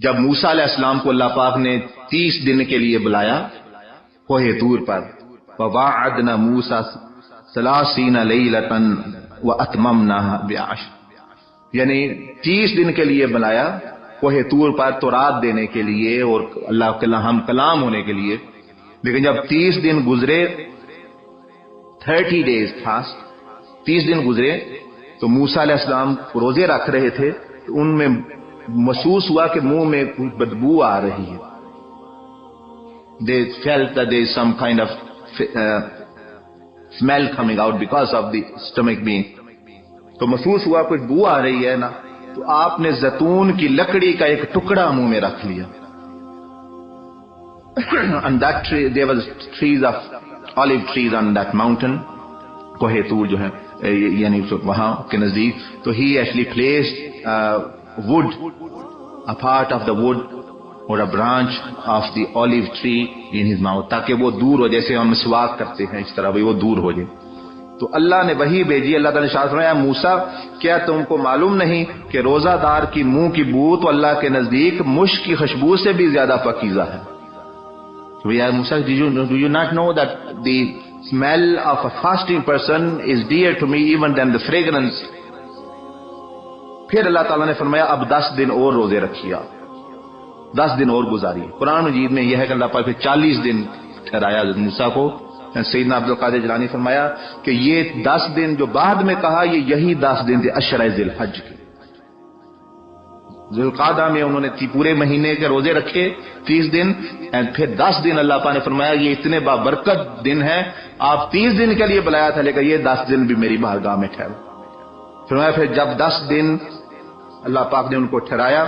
جب موسیٰ علیہ السلام کو اللہ پاک نے 30 دن کے لیے بلایا کوہ طور پر، وَوَاعَدْنَا مُوسَىٰ 30 لَيْلَةً وَأَتْمَمْنَاهَا ب10، یعنی 30 دن کے لیے بلایا کوہ طور پر تورات دینے کے لیے اور اللہ کے ہم کلام ہونے کے لیے، لیکن جب 30 دن گزرے 30 days fast 30 دن گزرے تو موسیٰ علیہ السلام روزے رکھ رہے تھے، تو ان میں محسوس ہوا کہ منہ میں بدبو آ رہی ہے. They felt that there is some kind of smell coming out because of the stomach being. تو محسوس ہوا کچھ بو آ رہی ہے نا، تو آپ نے زیتون کی لکڑی کا ایک ٹکڑا منہ میں رکھ لیا. And that tree, there was trees of olive trees on that mountain. کوہ طور جو ہے یعنی وہاں کے نزدیک، تو he actually placed wood, a part of the wood or a branch of the olive tree in his mouth، تاکہ وہ دور ہو، جیسے ہم مسواک کرتے ہیں اس طرح وہ دور ہو جائے. تو اللہ نے وحی بھیجی، اللہ تعالیٰ نے ارشاد فرمایا موسیٰ کیا تم کو معلوم نہیں کہ روزہ دار کی منہ کی بو تو اللہ کے نزدیک مشک کی خوشبو سے بھی زیادہ پاکیزہ ہے. موسیٰ do you not know that the smell of a fasting person is dear to me even than the fragrance. پھر اللہ تعالیٰ نے فرمایا اب 10 دن اور روزے رکھیے، 10 دن اور گزاری. قرآن مجید میں یہ ہے کہ اللہ پاک پھر 40 دن ٹھہرایا حضرت موسیٰ کو. سیدنا عبدالقادر جیلانی فرمایا کہ یہ 10 دن جو بعد میں کہا یہی 10 دن تھے عشرہ ذی الحج کے. ذی القعدہ میں انہوں نے پورے مہینے کے روزے رکھے 30 دن، اور پھر 10 دن اللہ پاک نے فرمایا یہ اتنے بابرکت دن ہیں، آپ 30 دن کے لیے بلایا تھا لیکن یہ 10 دن بھی میری بارگاہ میں ٹھہرو. فرمایا پھر جب 10 دن اللہ پاک نے ان کو ٹھہرایا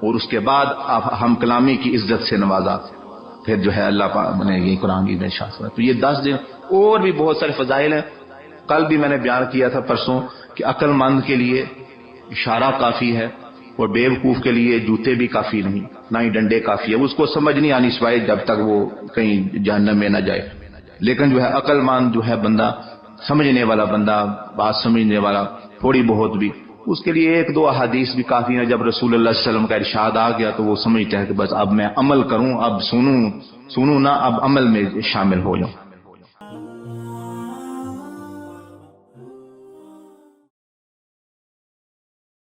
اور اس کے بعد ہم کلامی کی عزت سے نوازا، پھر جو ہے اللہ پاک نے یہ قرآن کی ارشاد فرمایا. تو یہ 10 دن اور بھی بہت سارے فضائل ہیں. کل بھی میں نے بیان کیا تھا پرسوں کہ عقل مند کے لیے اشارہ کافی ہے اور بیوقوف کے لیے جوتے بھی کافی نہیں، نہ ہی ڈنڈے کافی ہے. اس کو سمجھ نہیں آنی سوائے جب تک وہ کہیں جہنم میں نہ جائے. لیکن جو ہے عقل مند جو ہے بندہ، سمجھنے والا بندہ، بات سمجھنے والا تھوڑی بہت بھی، اس کے لیے 1-2 احادیث بھی کافی ہیں. جب رسول اللہ صلی اللہ علیہ وسلم کا ارشاد آ گیا تو وہ سمجھتا ہے کہ بس اب میں عمل کروں، اب سنوں نہ، اب عمل میں شامل ہو جاؤں.